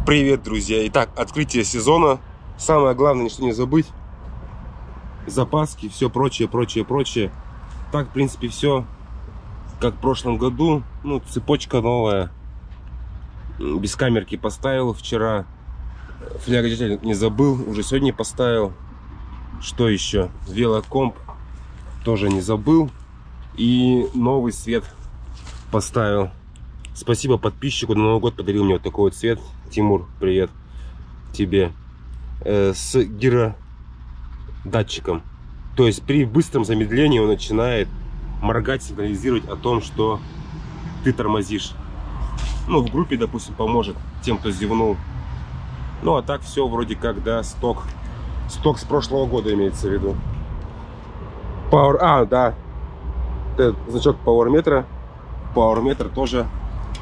Привет, друзья! Итак, открытие сезона. Самое главное, ничто не забыть. Запаски, все прочее. Так, в принципе, все как в прошлом году. Ну, цепочка новая. Без камерки поставил вчера. Флягодетель не забыл, уже сегодня поставил. Что еще? Велокомп тоже не забыл. И новый свет поставил. Спасибо подписчику, на Новый год подарил мне вот такой вот цвет. Тимур, привет тебе. С гиродатчиком. То есть при быстром замедлении он начинает моргать, сигнализировать о том, что ты тормозишь. Ну, в группе, допустим, поможет тем, кто зевнул. Ну, а так все вроде как, да, сток с прошлого года имеется в виду. Да. Это значок пауэрметра. Пауэрметр тоже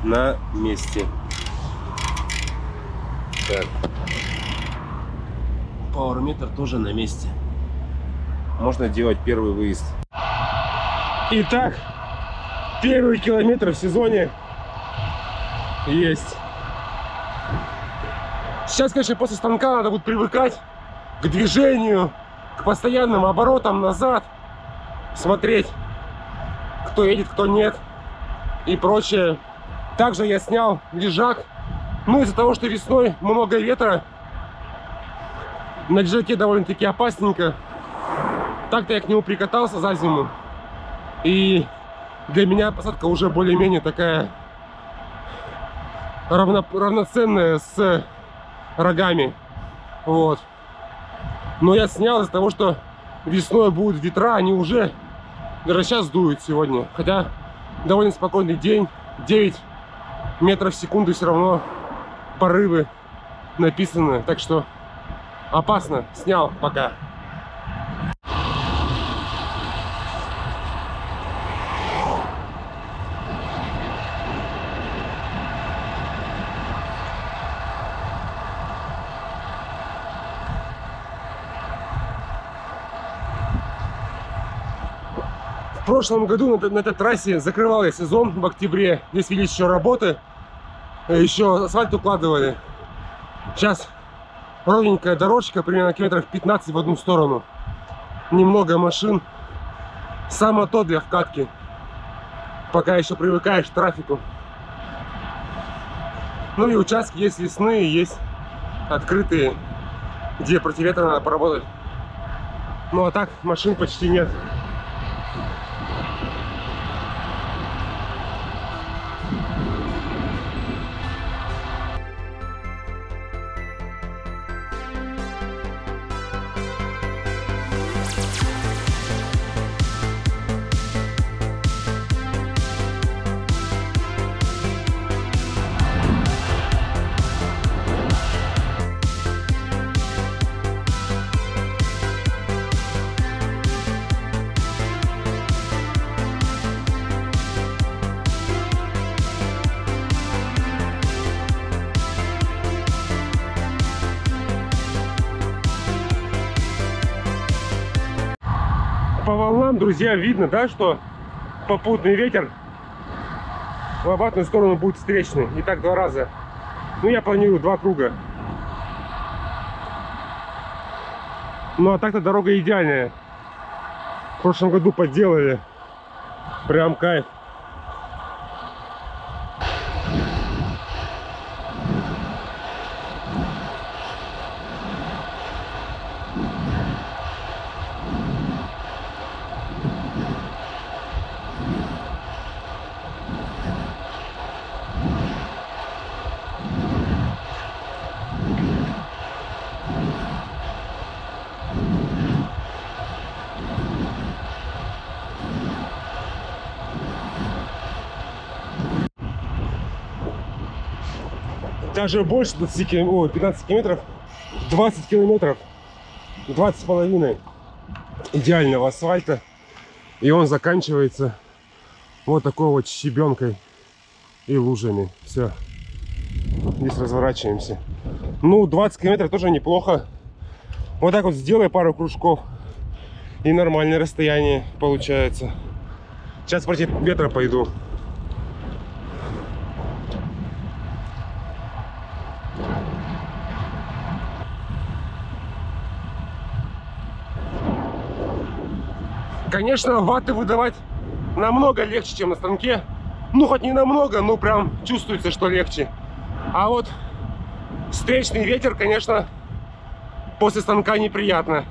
на месте. Так. Пауэрметр тоже на месте. Можно делать первый выезд. Итак, первый километр в сезоне есть. Сейчас, конечно, после станка надо будет привыкать к движению, к постоянным оборотам назад, смотреть, кто едет, кто нет и прочее. Также я снял лежак. Ну, из-за того, что весной много ветра, на лежаке довольно-таки опасненько. Так-то я к нему прикатался за зиму. И для меня посадка уже более-менее такая равноценная с рогами. Вот. Но я снял из-за того, что весной будут ветра, они уже даже сейчас дуют сегодня. Хотя довольно спокойный день, 9 метров в секунду, все равно порывы написаны. Так что опасно. Снял пока. В прошлом году на этой трассе закрывал я сезон в октябре. Здесь велись еще работы, еще асфальт укладывали. Сейчас ровненькая дорожка, примерно километров 15 в одну сторону. Немного машин. Самое то для вкатки, пока еще привыкаешь к трафику. Ну и участки есть лесные, есть открытые, где против ветра надо поработать. Ну а так машин почти нет. По волнам, друзья, видно, да, что попутный ветер в обратную сторону будет встречный. И так 2 раза. Ну, я планирую 2 круга. Ну, а так-то дорога идеальная. В прошлом году подделали. Прям кайф. Даже больше 15 километров, 20 километров, 20,5 идеального асфальта. И он заканчивается вот такой вот щебенкой и лужами. Все, здесь разворачиваемся. Ну, 20 километров тоже неплохо. Вот так вот сделай пару кружков, и нормальное расстояние получается. Сейчас против ветра пойду. Конечно, ватты выдавать намного легче, чем на станке. Ну, хоть не намного, но прям чувствуется, что легче. А вот встречный ветер, конечно, после станка неприятно.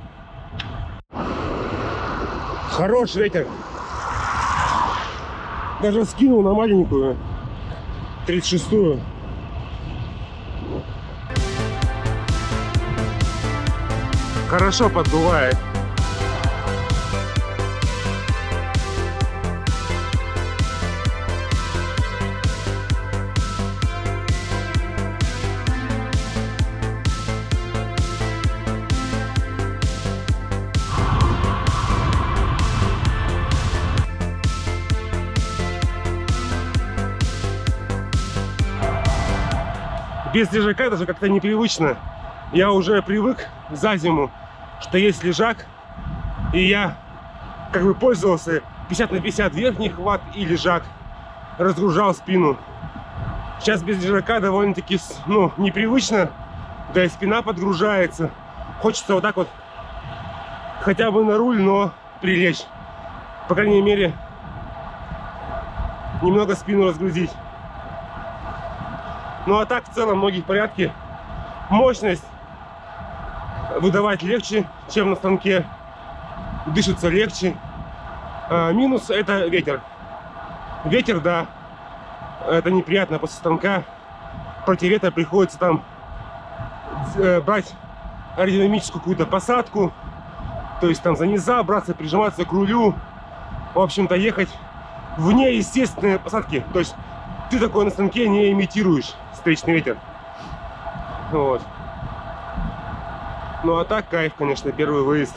Хороший ветер. Даже скинул на маленькую 36-ю. Хорошо поддувает. Без лежака даже как-то непривычно. Я уже привык за зиму, что есть лежак, и я как бы пользовался 50 на 50 верхних ватт и лежак, разгружал спину. Сейчас без лежака довольно-таки, ну, непривычно, да и спина подгружается. Хочется вот так вот хотя бы на руль, но прилечь. По крайней мере, немного спину разгрузить. Ну а так в целом многие в порядке. Мощность выдавать легче, чем на станке. Дышится легче. Минус — это ветер. Ветер, да, это неприятно после станка. Против ветра приходится там брать аэродинамическую какую-то посадку. То есть там за низа браться, прижиматься к рулю. В общем-то, ехать вне естественной посадки. То есть ты такое на станке не имитируешь встречный ветер. Вот. Ну а так кайф, конечно, первый выезд.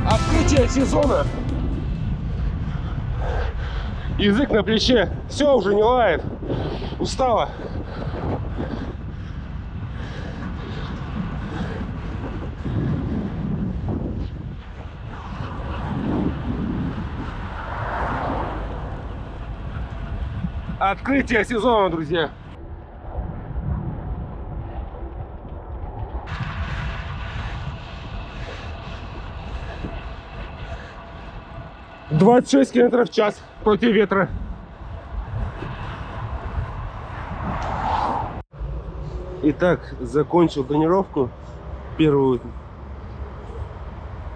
Открытие сезона. Язык на плече. Все, уже не лает. Устала. Открытие сезона, друзья. — 26 км в час против ветра. Итак, закончил тренировку первую.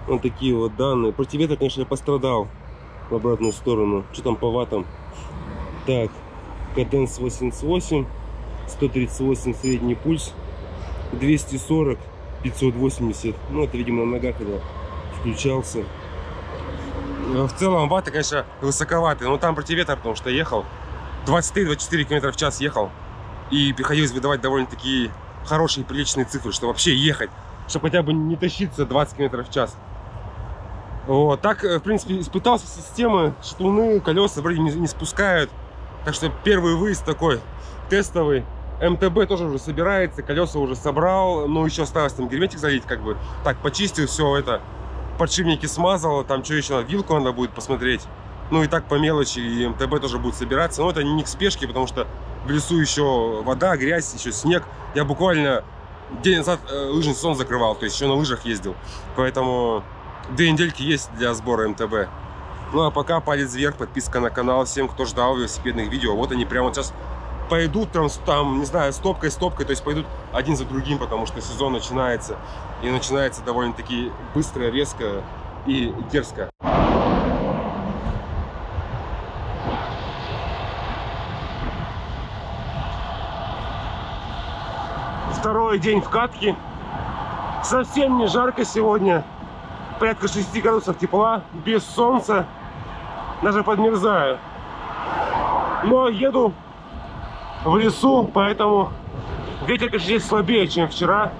Вот такие вот данные. Против ветра, конечно, я пострадал в обратную сторону. Что там по ваттам? Так, каденс 88, 138 средний пульс, 240, 580. Ну, это, видимо, на ногах когда включался. В целом ватты, конечно, высоковатые, но там против ветра, потому что ехал 23-24 км в час ехал, и приходилось выдавать довольно-таки хорошие приличные цифры, чтобы вообще ехать, чтобы хотя бы не тащиться 20 км в час. Вот, так, в принципе, испытался системы, шатуны, колеса вроде не спускают, так что первый выезд такой тестовый. МТБ тоже уже собирается, колеса уже собрал, но еще осталось там герметик залить, как бы, так, почистил все это. Подшипники смазал, там что еще, вилку надо будет посмотреть. Ну и так по мелочи, и МТБ тоже будет собираться. Но это не к спешке, потому что в лесу еще вода, грязь, еще снег. Я буквально день назад лыжный сезон закрывал, то есть еще на лыжах ездил. Поэтому 2 недельки есть для сбора МТБ. Ну а пока палец вверх, подписка на канал. Всем, кто ждал велосипедных видео. Вот они прямо вот сейчас пойдут там, не знаю, стопкой, то есть пойдут один за другим, потому что сезон начинается. И начинается довольно-таки быстро, резко и дерзко. Второй день в катке. Совсем не жарко сегодня. Порядка 6 градусов тепла, без солнца. Даже подмерзаю. Но еду в лесу, поэтому ветер, конечно, здесь слабее, чем вчера.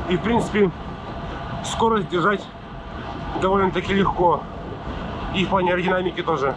И, в принципе, скорость держать довольно-таки легко. И в плане аэродинамики тоже.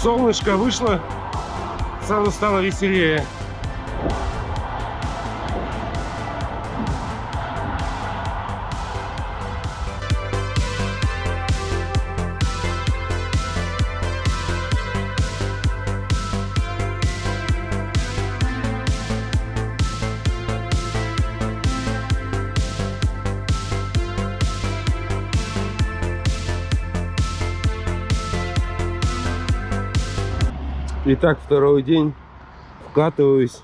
Солнышко вышло, сразу стало веселее. Итак, второй день, вкатываюсь,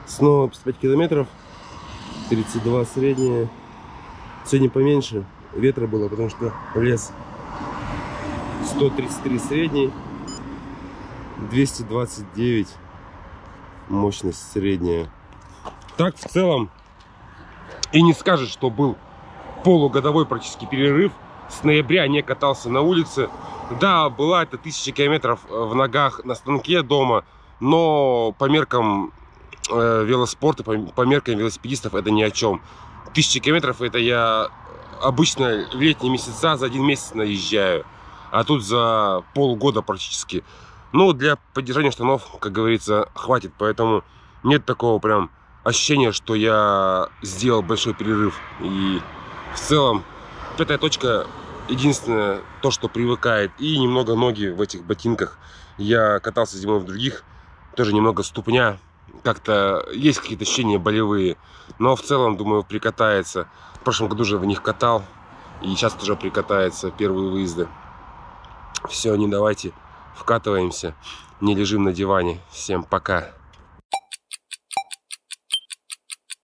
снова 55 километров, 32 среднее, сегодня поменьше, ветра было, потому что лес, 133 средний, 229 мощность средняя. Так, в целом, и не скажешь, что был полугодовой практически перерыв, с ноября не катался на улице. Да, была это 1000 километров в ногах на станке дома, но по меркам велоспорта, по меркам велосипедистов это ни о чем. 1000 километров это я обычно летние месяца за 1 месяц наезжаю, а тут за полгода практически. Ну, для поддержания штанов, как говорится, хватит, поэтому нет такого прям ощущения, что я сделал большой перерыв. И в целом 5-я точка единственное то, что привыкает, и немного ноги в этих ботинках. Я катался зимой в других, тоже немного ступня, как-то есть какие-то ощущения болевые, но в целом, думаю, прикатается. В прошлом году же в них катал, и сейчас тоже прикатается, первые выезды. Все, не давайте, вкатываемся, не лежим на диване. Всем пока.